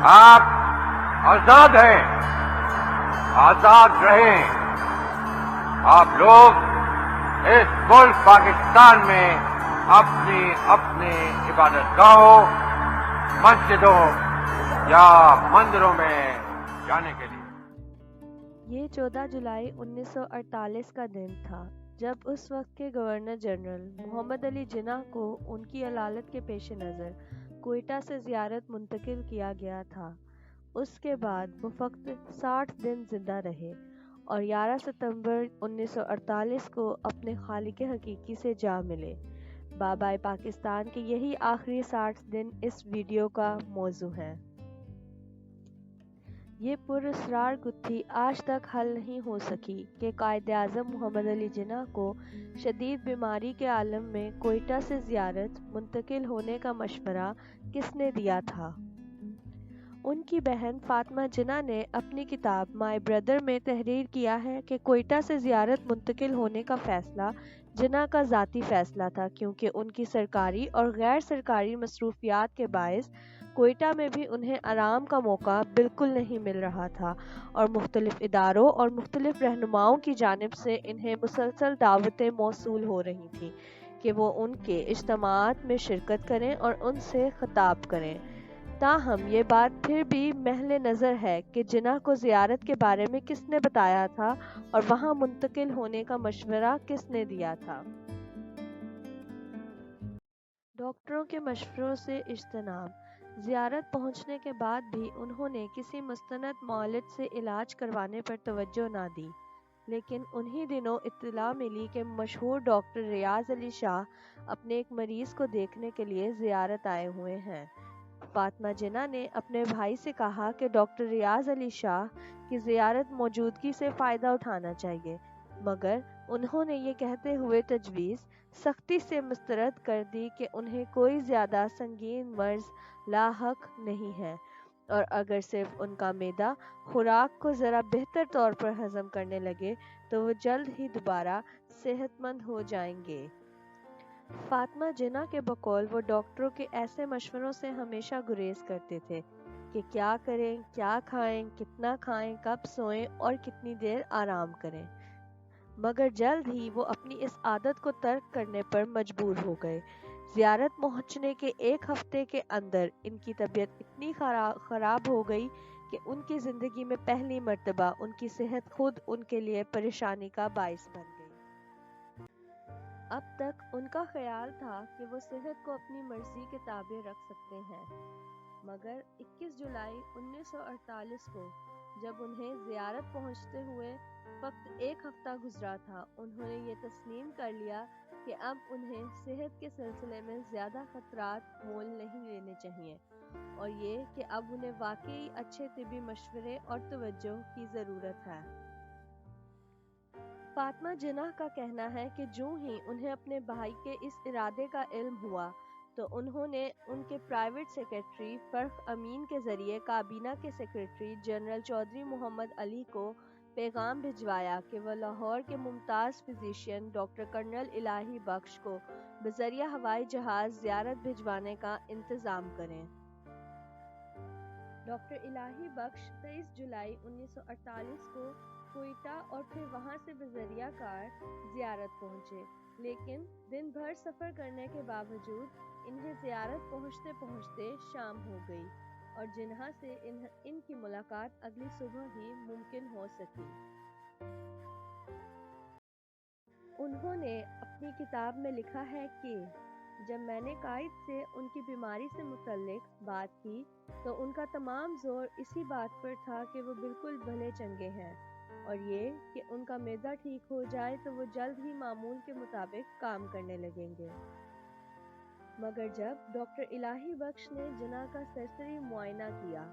آپ آزاد ہیں، آزاد رہیں۔ آپ لوگ اس ملک پاکستان میں اپنی عبادت گاہوں، مسجدوں یا مندروں میں جانے کے لیے۔ یہ 14 جولائی 1948 کا دن تھا جب اس وقت کے گورنر جنرل محمد علی جناح کو ان کی علالت کے پیش نظر کوئٹہ سے زیارت منتقل کیا گیا تھا۔ اس کے بعد وہ فقط 60 دن زندہ رہے اور 11 ستمبر 1948 کو اپنے خالق حقیقی سے جا ملے۔ بابائے پاکستان کے یہی آخری 60 دن اس ویڈیو کا موضوع ہیں۔ یہ پراسرار گتھی آج تک حل نہیں ہو سکی کہ قائد اعظم محمد علی جناح کو شدید بیماری کے عالم میں کوئٹہ سے زیارت منتقل ہونے کا مشورہ کس نے دیا تھا۔ ان کی بہن فاطمہ جناح نے اپنی کتاب مائی بردر میں تحریر کیا ہے کہ کوئٹہ سے زیارت منتقل ہونے کا فیصلہ جناح کا ذاتی فیصلہ تھا، کیونکہ ان کی سرکاری اور غیر سرکاری مصروفیات کے باعث کوئٹہ میں بھی انہیں آرام کا موقع بالکل نہیں مل رہا تھا اور مختلف اداروں اور مختلف رہنماؤں کی جانب سے انہیں مسلسل دعوتیں موصول ہو رہی تھیں کہ وہ ان کے اجتماعات میں شرکت کریں اور ان سے خطاب کریں۔ تاہم یہ بات پھر بھی محل نظر ہے کہ جناح کو زیارت کے بارے میں کس نے بتایا تھا اور وہاں منتقل ہونے کا مشورہ کس نے دیا تھا۔ ڈاکٹروں کے مشوروں سے اجتناب۔ زیارت پہنچنے کے بعد بھی انہوں نے کسی مستند معالج سے علاج کروانے پر توجہ نہ دی، لیکن انہی دنوں اطلاع ملی کہ مشہور ڈاکٹر ریاض علی شاہ اپنے ایک مریض کو دیکھنے کے لیے زیارت آئے ہوئے ہیں۔ فاطمہ جناح نے اپنے بھائی سے کہا کہ ڈاکٹر ریاض علی شاہ کی زیارت موجودگی سے فائدہ اٹھانا چاہیے، مگر انہوں نے یہ کہتے ہوئے تجویز سختی سے مسترد کر دی کہ انہیں کوئی زیادہ سنگین مرض لاحق نہیں ہے اور اگر صرف ان کا معدہ خوراک کو ذرا بہتر طور پر ہضم کرنے لگے تو وہ جلد ہی دوبارہ صحت مند ہو جائیں گے۔ فاطمہ جناح کے بقول وہ ڈاکٹروں کے ایسے مشوروں سے ہمیشہ گریز کرتے تھے کہ کیا کریں، کیا کھائیں، کتنا کھائیں، کب سوئیں اور کتنی دیر آرام کریں، مگر جلد ہی وہ اپنی اس عادت کو ترک کرنے پر مجبور ہو گئے۔ زیارت پہنچنے کے ایک ہفتے کے اندر ان کی طبیعت اتنی خراب ہو گئی کہ ان کی زندگی میں پہلی مرتبہ ان کی صحت خود ان کے لیے پریشانی کا باعث بن گئی۔ اب تک ان کا خیال تھا کہ وہ صحت کو اپنی مرضی کے تابع رکھ سکتے ہیں، مگر 21 جولائی 1948 کو جب انہیں زیارت پہنچتے ہوئے فقط ایک ہفتہ گزرا تھا، انہوں نے یہ تسلیم کر لیا کہ اب انہیں صحت کے سلسلے میں زیادہ خطرات مول نہیں لینے چاہیے اور یہ کہ اب انہیں واقعی اچھے طبی مشورے اور توجہ کی ضرورت ہے۔ فاطمہ جناح کا کہنا ہے کہ جوں ہی انہیں اپنے بھائی کے اس ارادے کا علم ہوا تو انہوں نے ان کے پرائیویٹ سیکرٹری فرخ امین کے ذریعے کابینہ کے سیکرٹری جنرل چودھری محمد علی کو پیغام بھجوایا کہ وہ لاہور کے ممتاز فزیشین ڈاکٹر کرنل الہی بخش کو بذریعہ ہوائی جہاز زیارت بھجوانے کا انتظام کریں۔ ڈاکٹر الہی بخش 23 جولائی 1948 کو کوئٹہ اور پھر وہاں سے بذریعہ کار زیارت پہنچے، لیکن دن بھر سفر کرنے کے باوجود انہیں زیارت پہنچتے پہنچتے شام ہو گئی اور جناح سے ان کی ملاقات اگلی صبح ہی ممکن ہو سکی۔ انہوں نے اپنی کتاب میں لکھا ہے کہ جب میں نے قائد سے ان کی بیماری سے متعلق بات کی تو ان کا تمام زور اسی بات پر تھا کہ وہ بالکل بھلے چنگے ہیں اور یہ کہ ان کا معدہ ٹھیک ہو جائے تو وہ جلد ہی معمول کے مطابق کام کرنے لگیں گے۔ مگر جب ڈاکٹر الہی بخش نے جناح کا سرسری معائنہ کیا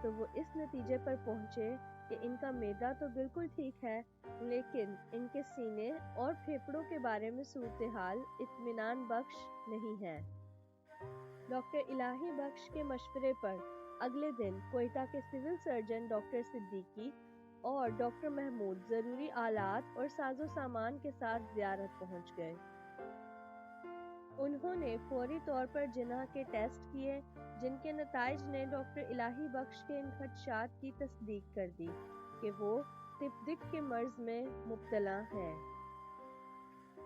تو وہ اس نتیجے پر پہنچے کہ ان کا معدہ تو بالکل ٹھیک ہے، لیکن ان کے سینے اور پھیپھڑوں کے بارے میں صورتحال اطمینان بخش نہیں ہے۔ ڈاکٹر الہی بخش کے مشورے پر اگلے دن کوئٹہ کے سول سرجن ڈاکٹر صدیقی اور ڈاکٹر محمود ضروری آلات اور ساز و سامان کے ساتھ زیارت پہنچ گئے۔ انہوں نے فوری طور پر جناح کے ٹیسٹ کیے، جن کے نتائج نے ڈاکٹر الہی بخش کے ان خدشات کی تصدیق کر دی کہ وہ تپ کے مرض میں مبتلا ہیں۔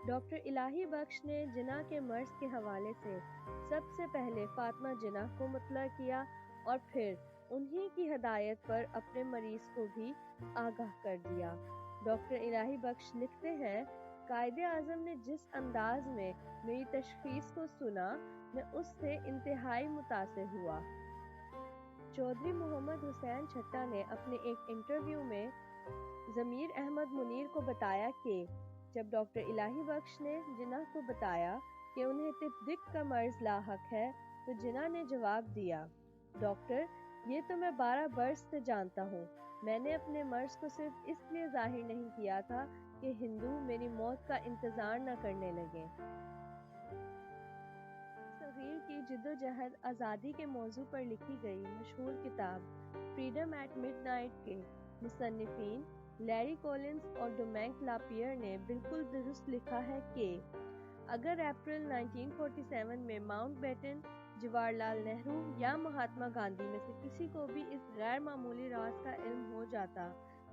ڈاکٹر الہی بخش نے جناح کے مرض کے حوالے سے سب سے پہلے فاطمہ جناح کو مطلع کیا اور پھر انہی کی ہدایت پر اپنے مریض کو بھی آگاہ کر دیا۔ ڈاکٹر الہی بخش لکھتے ہیں، قائد اعظم نے جس انداز میں میری تشخیص کو سنا، میں اس سے انتہائی متاثر ہوا۔ چودھری محمد حسین چھٹا نے اپنے ایک انٹرویو میں ضمیر احمد منیر کو بتایا کہ جب ڈاکٹر الہی بخش نے جناح کو بتایا کہ انہیں تپ کا مرض لاحق ہے تو جناح نے جواب دیا، ڈاکٹر یہ تو میں 12 برس سے جانتا ہوں، میں نے اپنے مرض کو صرف اس لیے ظاہر نہیں کیا تھا کہ ہندو میری موت کا انتظار نہ کرنے لگیں۔ صغیر کی جدوجہد آزادی کے موضوع پر لکھی گئی مشہور کتاب فریڈم ایٹ مڈ نائٹ کے مصنفین لیری کولنز اور ڈومینک لاپیئر نے بالکل درست لکھا ہے کہ اگر اپریل 1947 میں ماؤنٹ بیٹن، جواہر لال نہرو یا مہاتما گاندھی میں سے کسی کو بھی اس غیر معمولی راز کا علم ہو جاتا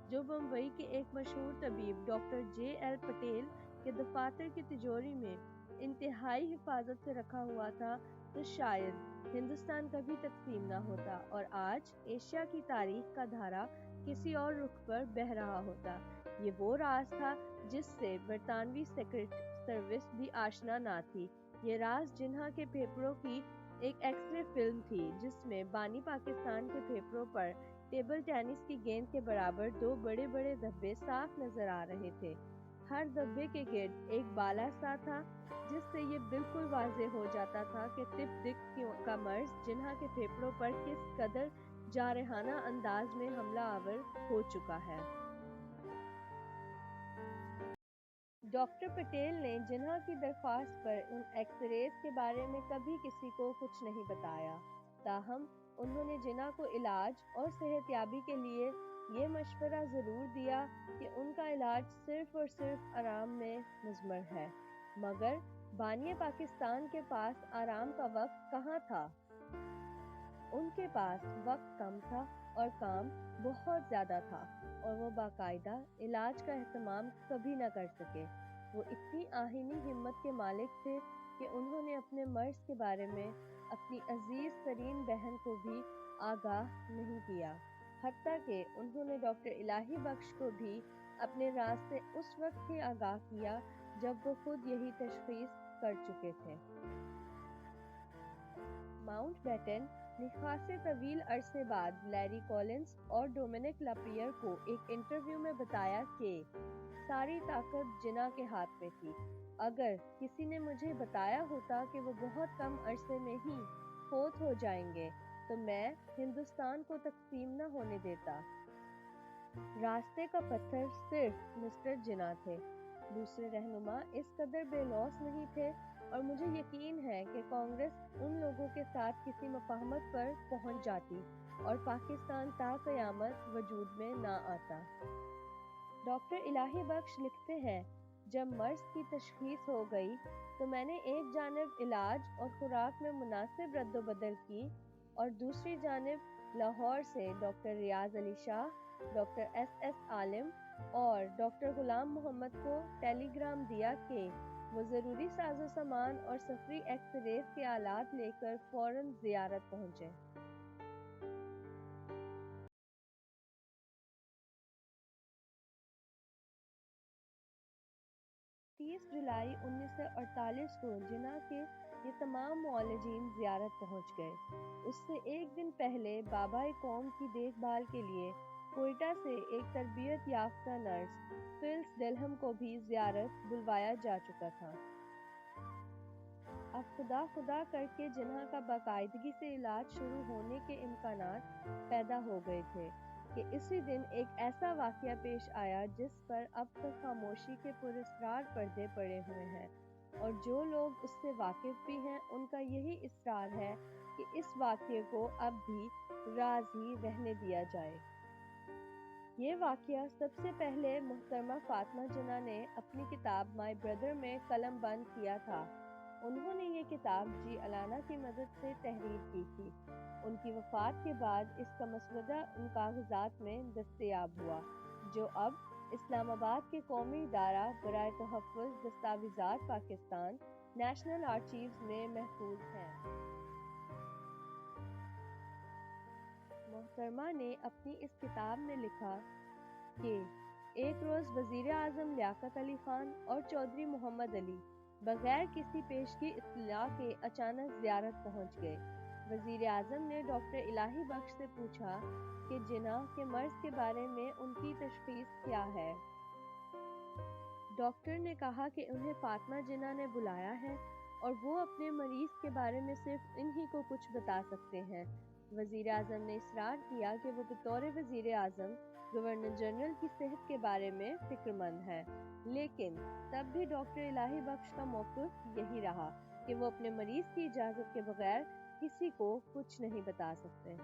جو بمبئی کے ایک مشہور طبیب ڈاکٹر جے ایل پٹیل کے دفاتر کی تجوری میں انتہائی حفاظت سے رکھا ہوا تھا، تو شاید ہندوستان کبھی تقسیم نہ ہوتا اور آج ایشیا کی تاریخ کا دھارا کسی اور رخ پر بہہ رہا ہوتا۔ یہ وہ راز تھا جس سے برطانوی سیکرٹ سروس بھی آشنا نہ تھی۔ یہ راز جناح کے پھیپھڑوں کی ایک ایکس-رے فلم تھی جس میں بانی پاکستان کے پھیپھڑوں پر ٹیبل ٹینس کی گیند کے برابر 2 بڑے بڑے دھبے صاف نظر آ رہے تھے۔ ہر دھبے کے گرد ایک بالا سا تھا جس سے یہ بالکل واضح ہو جاتا تھا کہ تپ کا مرض جناح کے پھیپھڑوں پر کس قدر جارحانہ انداز میں حملہ آور ہو چکا ہے۔ ڈاکٹر پٹیل نے جناح کی درخواست پر ان ایکس ریز کے بارے میں کبھی کسی کو کچھ نہیں بتایا، تاہم انہوں نے جناح کو علاج اور صحت یابی کے لیے یہ مشورہ ضرور دیا کہ ان کا علاج صرف اور صرف آرام میں مضمر ہے، مگر بانی پاکستان کے پاس آرام کا وقت کہاں تھا؟ ان کے پاس وقت کم تھا اور کام بہت زیادہ تھا اور وہ باقاعدہ علاج کا اہتمام کبھی نہ کر سکے۔ وہ اتنی آہنی ہمت کے مالک تھے کہ انہوں نے اپنے مرض کے بارے میں اپنی عزیز ترین بہن کو بھی آگاہ نہیں کیا، حتیٰ کہ انہوں نے ڈاکٹر الہی بخش کو بھی اپنے راز سے اس وقت ہی آگاہ کیا جب وہ خود یہی تشخیص کر چکے تھے۔ ماؤنٹ بیٹن نے خاصے طویل عرصے بعد لیری کولنز اور ڈومینک لاپیئر کو ایک انٹرویو میں بتایا کہ ساری طاقت جناح کے ہاتھ میں تھی۔ اگر کسی نے مجھے بتایا ہوتا کہ وہ بہت کم عرصے میں ہی فوت ہو جائیں گے تو میں ہندوستان کو تقسیم نہ ہونے دیتا۔ راستے کا پتھر صرف مسٹر جناح تھے، دوسرے رہنما اس قدر بے لوث نہیں تھے اور مجھے یقین ہے کہ کانگریس ان لوگوں کے ساتھ کسی مفاہمت پر پہنچ جاتی اور پاکستان تا قیامت وجود میں نہ آتا۔ ڈاکٹر الہی بخش لکھتے ہیں، جب مرض کی تشخیص ہو گئی تو میں نے ایک جانب علاج اور خوراک میں مناسب رد و بدل کی اور دوسری جانب لاہور سے ڈاکٹر ریاض Ali Shah, doctor S S عالم اور ڈاکٹر غلام محمد کو ٹیلی گرام دیا کہ وہ ضروری ساز و سامان اور سفری ایکس ریز کے آلات لے کر فوراً زیارت پہنچیں۔ 30 جولائی 1948 کو جناح کے یہ تمام معالجین زیارت پہنچ گئے۔ اس سے ایک دن پہلے بابا قوم کی دیکھ بھال کے لیے کوئٹہ سے ایک تربیت یافتہ نرس فلس ڈلہم کو بھی زیارت بلوایا جا چکا تھا۔ اب خدا خدا کر کے جناح کا باقاعدگی سے علاج شروع ہونے کے امکانات پیدا ہو گئے تھے کہ اسی دن ایک ایسا واقعہ پیش آیا جس پر اب تک خاموشی کے پراسرار پردے پڑے ہوئے ہیں اور جو لوگ اس سے واقف بھی ہیں ان کا یہی اصرار ہے کہ اس واقعے کو اب بھی راز ہی رہنے دیا جائے۔ یہ واقعہ سب سے پہلے محترمہ فاطمہ جناح نے اپنی کتاب مائی بردر میں قلم بند کیا تھا۔ انہوں نے یہ کتاب جی الانا کی مدد سے تحریر کی تھی۔ ان کی وفات کے بعد اس کا مسودہ ان کاغذات میں دستیاب ہوا، جو اب اسلام آباد کے قومی ادارہ برائے تحفظ دستاویزات پاکستان نیشنل آرچیوز میں محفوظ ہیں۔ محترمہ نے اپنی اس کتاب میں لکھا کہ ایک روز وزیر اعظم لیاقت علی خان اور چودھری محمد علی بغیر کسی پیشگی اطلاع کے اچانک زیارت پہنچ گئے۔ وزیر اعظم نے ڈاکٹر الہی بخش سے پوچھا کہ جناح کے مرض کے بارے میں ان کی تشخیص کیا ہے۔ ڈاکٹر نے کہا کہ انہیں فاطمہ جناح نے بلایا ہے اور وہ اپنے مریض کے بارے میں صرف انہی کو کچھ بتا سکتے ہیں۔ وزیر اعظم نے اصرار کیا کہ وہ بطور وزیر اعظم گورنر جنرل کی صحت کے بارے میں فکر مند ہیں، لیکن تب بھی ڈاکٹر الہی بخش کا موقف یہی رہا کہ وہ اپنے مریض کی اجازت کے بغیر کسی کو کچھ نہیں بتا سکتے۔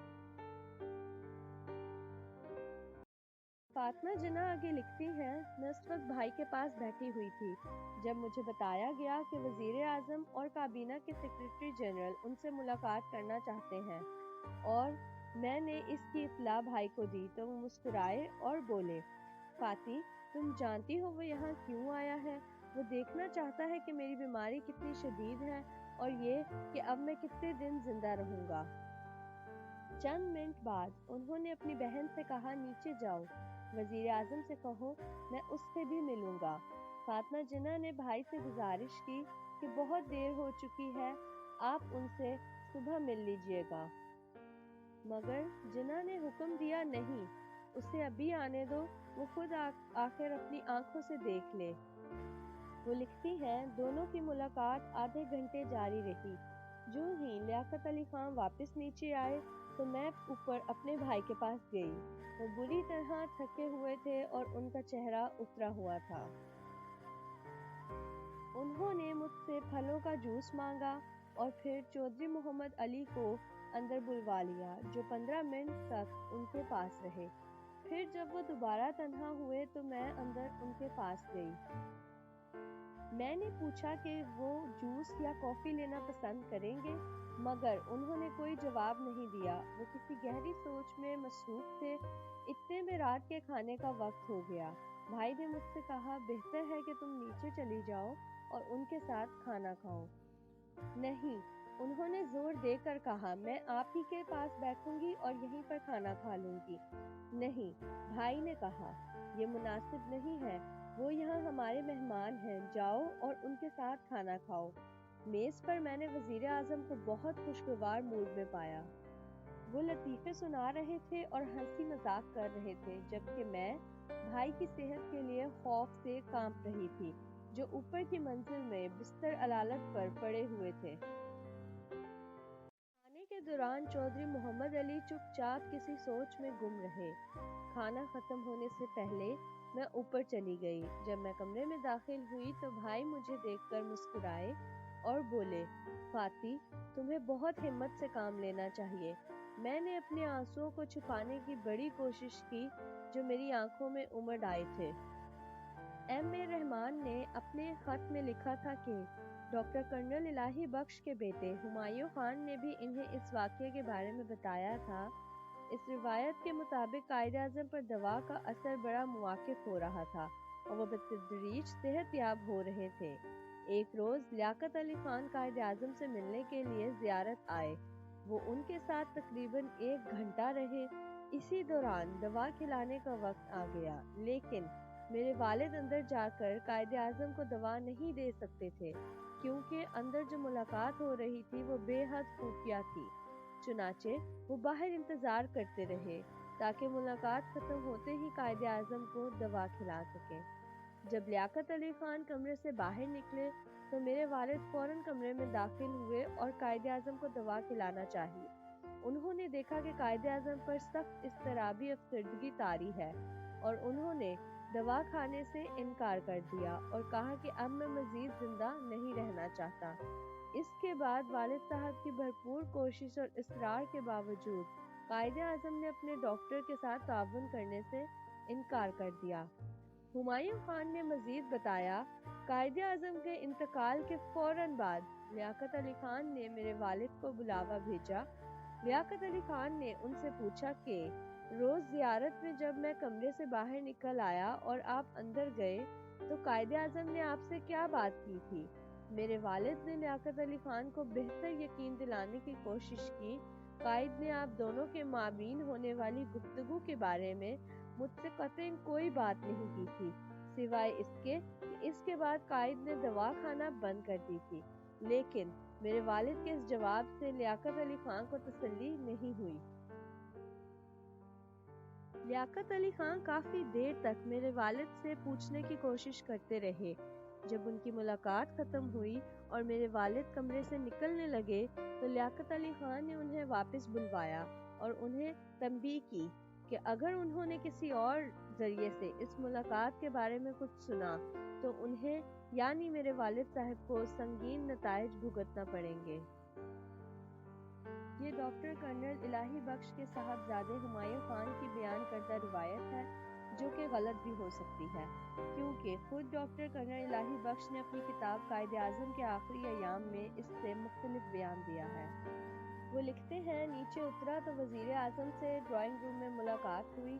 فاطمہ جناح آگے لکھتی ہیں، میں اس وقت بھائی کے پاس بیٹھی ہوئی تھی جب مجھے بتایا گیا کہ وزیر اعظم اور کابینہ کے سیکرٹری جنرل ان سے ملاقات کرنا چاہتے ہیں، اور میں نے اس کی اطلاع بھائی کو دی تو وہ مسکرائے اور بولے، فاطی تم جانتی ہو وہ یہاں کیوں آیا ہے؟ وہ دیکھنا چاہتا ہے کہ میری بیماری کتنی شدید ہے اور یہ کہ اب میں کتنے دن زندہ رہوں گا۔ چند منٹ بعد انہوں نے اپنی بہن سے کہا، نیچے جاؤ، وزیر اعظم سے کہو میں اس سے بھی ملوں گا۔ فاطمہ جناح نے بھائی سے گزارش کی کہ بہت دیر ہو چکی ہے، آپ ان سے صبح مل لیجیے گا، مگر جناح نے حکم دیا، نہیں، اسے ابھی آنے دو، وہ خود آخر اپنی آنکھوں سے دیکھ لے۔ وہ لکھتی ہیں، دونوں کی ملاقات آدھے گھنٹے جاری رہی۔ جو ہی لیاقت علی خان واپس نیچے آئے تو میں اوپر اپنے بھائی کے پاس گئی۔ وہ بری طرح تھکے ہوئے تھے اور ان کا چہرہ اترا ہوا تھا۔ انہوں نے مجھ سے پھلوں کا جوس مانگا اور پھر چودھری محمد علی کو اندر بلوا لیا، جو 15 منٹ تک ان کے پاس رہے۔ پھر جب وہ دوبارہ تنہا ہوئے تو میں اندر ان کے پاس گئی۔ میں نے پوچھا کہ وہ جوس یا کافی لینا پسند کریں گے، مگر انہوں نے کوئی جواب نہیں دیا۔ وہ کسی گہری سوچ میں مصروف تھے۔ اتنے میں رات کے کھانے کا وقت ہو گیا۔ بھائی نے مجھ سے کہا، بہتر ہے کہ تم نیچے چلی جاؤ اور ان کے ساتھ کھانا کھاؤ۔ نہیں، انہوں نے زور دے کر کہا، میں آپ ہی کے پاس بیٹھوں گی اور یہیں پر کھانا کھا لوں گی۔ نہیں، بھائی نے کہا، یہ مناسب نہیں ہے، وہ یہاں ہمارے مہمان ہیں، جاؤ اور ان کے ساتھ کھانا کھاؤ۔ میز پر میں نے وزیر اعظم کو بہت خوشگوار موڈ میں پایا۔ وہ لطیفے سنا رہے تھے اور ہنسی مذاق کر رہے تھے، جبکہ میں بھائی کی صحت کے لیے خوف سے کانپ رہی تھی، جو اوپر کی منزل میں بستر علالت پر پڑے ہوئے تھے۔ کھانے کے دوران چودھری محمد علی چپ چاپ کسی سوچ میں گم رہے۔ کھانا ختم ہونے سے پہلے میں اوپر چلی گئی۔ جب میں کمرے میں داخل ہوئی تو بھائی مجھے دیکھ کر مسکرائے اور بولے، فاطی تمہیں بہت ہمت سے کام لینا چاہیے۔ میں نے اپنے آنسوؤں کو چھپانے کی بڑی کوشش کی جو میری آنکھوں میں امڈ آئے تھے۔ ایم اے رحمان نے اپنے خط میں لکھا تھا کہ ڈاکٹر کرنل الہی بخش کے بیٹے ہمایوں خان نے بھی انہیں اس واقعے کے بارے میں بتایا تھا۔ اس روایت کے مطابق قائد اعظم پر دوا کا اثر بڑا مواقف ہو رہا تھا اور وہ بتدریج صحت یاب ہو رہے تھے۔ ایک روز لیاقت علی خان قائد اعظم سے ملنے کے لیے زیارت آئے۔ وہ ان کے ساتھ تقریباً 1 گھنٹہ رہے۔ اسی دوران دوا کھلانے کا وقت آ گیا، لیکن میرے والد اندر جا کر قائد اعظم کو دوا نہیں دے سکتے تھے، کیونکہ اندر جو ملاقات ہو رہی تھی وہ بے حد خفیہ تھی۔ چنانچہ وہ باہر انتظار کرتے رہے تاکہ ملاقات ختم ہوتے ہی قائد اعظم کو دوا کھلا سکیں۔ جب لیاقت علی خان کمرے سے باہر نکلے تو میرے والد فوراً کمرے میں داخل ہوئے اور قائد اعظم کو دوا کھلانا چاہی۔ انہوں نے دیکھا کہ قائد اعظم پر سخت اضطرابی افسردگی طاری ہے اور انہوں نے دوا کھانے سے انکار کر دیا اور کہا کہ اب میں مزید زندہ نہیں رہنا چاہتا۔ اس کے بعد والد صاحب کی بھرپور کوشش اور اصرار کے باوجود قائد اعظم نے اپنے ڈاکٹر کے ساتھ تعاون کرنے سے انکار کر دیا۔ ہمایوں خان نے مزید بتایا، قائد اعظم کے انتقال کے فوراً بعد لیاقت علی خان نے میرے والد کو بلاوا بھیجا۔ لیاقت علی خان نے ان سے پوچھا کہ روز زیارت میں جب میں کمرے سے باہر نکل آیا اور آپ اندر گئے تو قائد اعظم نے آپ سے کیا بات کی تھی؟ میرے والد نے لیاقت علی خان کو بہتر یقین دلانے کی کوشش کی۔ قائد نے آپ دونوں کے مابین ہونے والی گفتگو کے بارے میں مجھ سے قطعاً کوئی بات نہیں کی تھی، سوائے اس کے کہ اس کے بعد قائد نے دوا کھانا بند کر دی تھی۔ لیکن میرے والد کے اس جواب سے لیاقت علی خان کو تسلی نہیں ہوئی۔ لیاقت علی خان کافی دیر تک میرے والد سے پوچھنے کی کوشش کرتے رہے۔ جب ان کی ملاقات ختم ہوئی اور میرے والد کمرے سے نکلنے لگے تو لیاقت علی خان نے انہیں واپس بلوایا اور انہیں تنبیہ کی کہ اگر انہوں نے کسی اور ذریعے سے اس ملاقات کے بارے میں کچھ سنا تو انہیں یعنی میرے والد صاحب کو سنگین نتائج بھگتنا پڑیں گے۔ یہ ڈاکٹر کرنل الہی بخش کے صاحبزادے ہمایوں خان کی بیان کردہ روایت ہے، جو کہ غلط بھی ہو سکتی ہے، کیونکہ خود ڈاکٹر کرنل الہی بخش نے اپنی کتاب قائد اعظم کے آخری ایام میں اس سے مختلف بیان دیا ہے۔ وہ لکھتے ہیں، نیچے اترا تو وزیر اعظم سے ڈرائنگ روم میں ملاقات ہوئی۔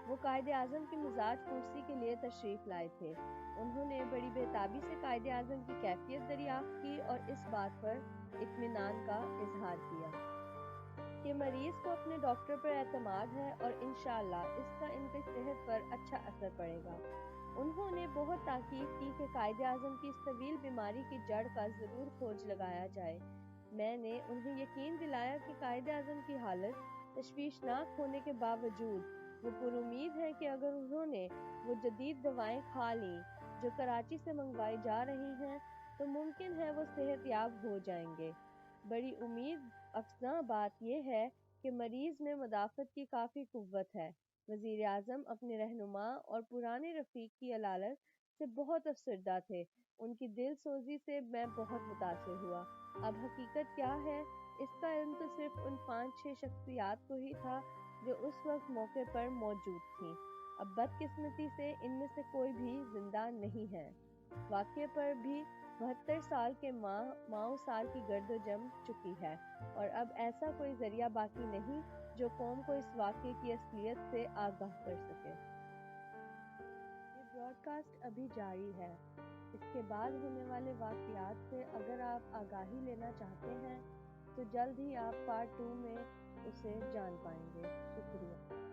وہ قائد اعظم کی مزاج پرسی کے لیے تشریف لائے تھے۔ انہوں نے بڑی بےتابی سے قائد اعظم کی کیفیت دریافت کی اور اس بات پر اطمینان کا اظہار کیا کہ مریض کو اپنے ڈاکٹر پر اعتماد ہے اور انشاءاللہ اس کا ان کی صحت پر اچھا اثر پڑے گا۔ انہوں نے بہت تاکید کی کہ قائد اعظم کی اس طویل بیماری کی جڑ کا ضرور کھوج لگایا جائے۔ میں نے انہیں یقین دلایا کہ قائد اعظم کی حالت تشویشناک ہونے کے باوجود وہ پر امید ہیں کہ اگر انہوں نے وہ جدید دوائیں کھا لیں جو کراچی سے منگوائی جا رہی ہیں تو ممکن ہے وہ صحت یاب ہو جائیں گے۔ بڑی امید افزا بات یہ ہے کہ مریض میں مدافعت کی کافی قوت ہے۔ وزیر اعظم اپنے رہنما اور پرانے رفیق کی علالت سے بہت افسردہ تھے۔ ان کی دل سوزی سے میں بہت متاثر ہوا۔ اب حقیقت کیا ہے اس کا علم تو صرف ان 5-6 شخصیات کو ہی تھا جو اس وقت موقع پر موجود تھیں۔ اب بدقسمتی سے ان میں سے کوئی بھی زندہ نہیں ہے۔ واقعے پر بھی 72 سال کے ماؤ سال کی گرد و جم چکی ہے اور اب ایسا کوئی ذریعہ باقی نہیں جو قوم کو اس واقعے کی اصلیت سے آگاہ کر سکے۔ یہ براڈ کاسٹ ابھی جاری ہے۔ اس کے بعد ہونے والے واقعات سے اگر آپ آگاہی لینا چاہتے ہیں تو جلد ہی آپ پارٹ 2 میں اسے جان پائیں گے۔ شکریہ۔